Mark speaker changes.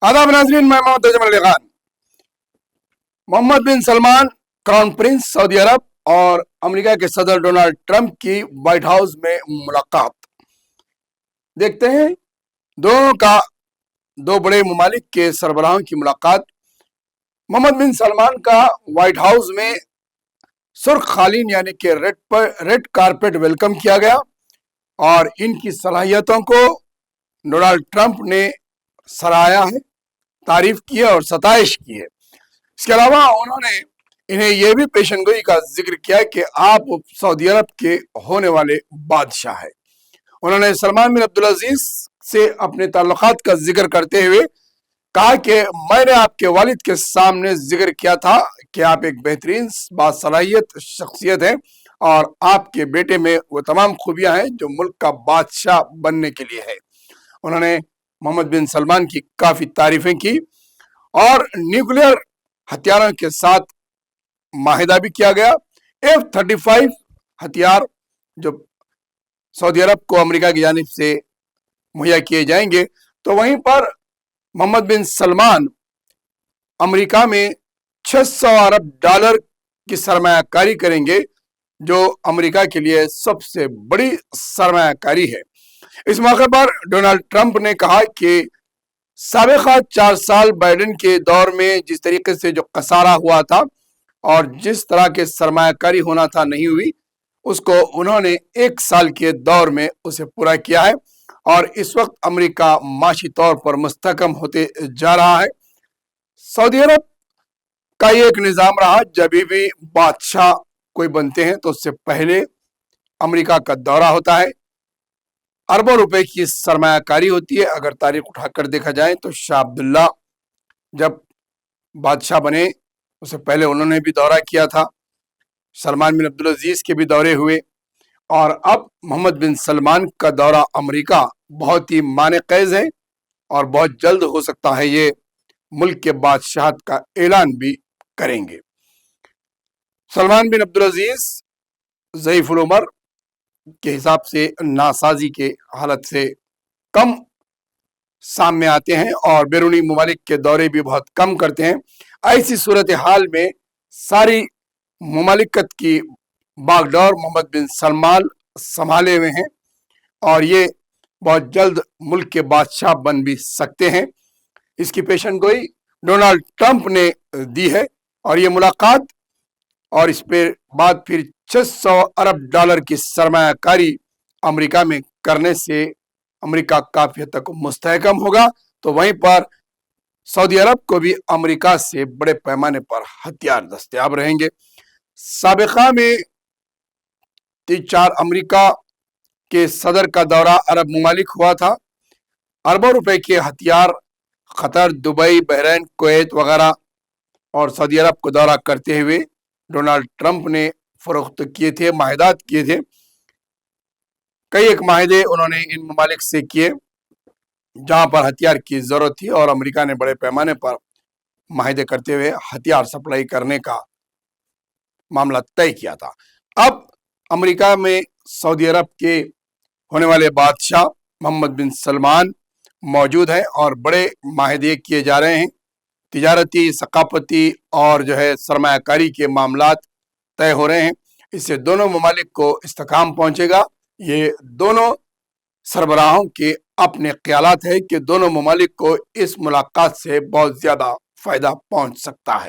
Speaker 1: आदाब नाजरीन, मैं मोहम्मद अजमल अली खान। मोहम्मद बिन सलमान, क्राउन प्रिंस सऊदी अरब और अमेरिका के सदर डोनाल्ड ट्रंप की व्हाइट हाउस में मुलाकात। देखते हैं दोनों का, दो बड़े ममालिक के सरबराहों की मुलाकात। मोहम्मद बिन सलमान का व्हाइट हाउस में सुर्ख कालीन यानी कि रेड कारपेट वेलकम किया गया और इनकी सलाहियतों को डोनाल्ड ट्रंप ने सराहा है, तारीफ की है और सताइश की है। इसके अलावा उन्होंने इन्हें यह भी पेशनगोई का जिक्र किया कि आप सऊदी अरब के होने वाले बादशाह हैं। उन्होंने सलमान बिन अब्दुल अजीज से अपने ताल्लुकात का जिक्र करते हुए कहा कि मैंने आपके वालिद के सामने जिक्र किया था कि आप एक बेहतरीन बासलाहियत शख्सियत हैं और आपके बेटे में वो तमाम खूबियां हैं जो मुल्क का बादशाह बनने के लिए है। उन्होंने मोहम्मद बिन सलमान की काफी तारीफें की और न्यूक्लियर हथियारों के साथ माहिदा भी किया गया। F-35 हथियार जो सऊदी अरब को अमेरिका की जानिब से मुहैया किए जाएंगे, तो वहीं पर मोहम्मद बिन सलमान अमेरिका में 600 अरब डॉलर की सरमायाकारी करेंगे, जो अमेरिका के लिए सबसे बड़ी सरमायाकारी है। इस मौके पर डोनाल्ड ट्रंप ने कहा कि साबिक़ा 4 साल बाइडेन के दौर में जिस तरीके से जो खसारा हुआ था और जिस तरह के सरमायाकारी होना था नहीं हुई, उसको उन्होंने 1 साल के दौर में उसे पूरा किया है और इस वक्त अमेरिका माशी तौर पर मुस्तहकम होते जा रहा है। सऊदी अरब का ये एक निज़ाम रहा, जब भी बादशाह कोई बनते हैं तो उससे पहले अमेरिका का दौरा होता है, अरबों रुपए की सरमायाकारी होती है। अगर तारीख उठाकर देखा जाए तो शाह अब्दुल्ला जब बादशाह बने उससे पहले उन्होंने भी दौरा किया था, सलमान बिन अब्दुल अजीज के भी दौरे हुए और अब मोहम्मद बिन सलमान का दौरा अमेरिका बहुत ही माने क़ैज़ है और बहुत जल्द हो सकता है ये मुल्क के बादशाहत का ऐलान भी करेंगे। सलमान बिन अब्दुल अजीज ज़ईफ़ुल उमर के हिसाब से नासाजी के हालत से कम सामने आते हैं और बैरूनी ममालिक के दौरे भी बहुत कम करते हैं। ऐसी सूरत हाल में सारी ममालिकत की बागडोर मोहम्मद बिन सलमान संभाले हुए हैं और ये बहुत जल्द मुल्क के बादशाह बन भी सकते हैं। इसकी पेशनगोई डोनाल्ड ट्रंप ने दी है और ये मुलाकात और इस पे बाद फिर 600 अरब डॉलर की सरमायाकारी अमेरिका में करने से अमेरिका काफी हद तक मुस्तहकम होगा, तो वहीं पर सऊदी अरब को भी अमेरिका से बड़े पैमाने पर हथियार दस्तयाब रहेंगे। साबिक़ा में 3-4 अमेरिका के सदर का दौरा अरब ममालिक हुआ था। अरबों रुपए के हथियार कतर, दुबई, बहरीन, कुवैत वगैरह और सऊदी अरब को दौरा करते हुए डोनाल्ड ट्रंप ने फरोख्त किए थे, माहिदात किए थे। कई एक माहिदे उन्होंने इन ममालिक से किए जहां पर हथियार की जरूरत थी और अमेरिका ने बड़े पैमाने पर माहिदे करते हुए हथियार सप्लाई करने का मामला तय किया था। अब अमेरिका में सऊदी अरब के होने वाले बादशाह मोहम्मद बिन सलमान मौजूद हैं और बड़े माहिदे किए जा रहे हैं। तिजारती, सकाफती और जो है सरमायाकारी के मामलात तय हो रहे हैं। इससे दोनों ममालिक को इस्तेकाम पहुंचेगा। ये दोनों सरबराहों के अपने ख्यालात है कि दोनों ममालिक को इस मुलाकात से बहुत ज़्यादा फ़ायदा पहुंच सकता है।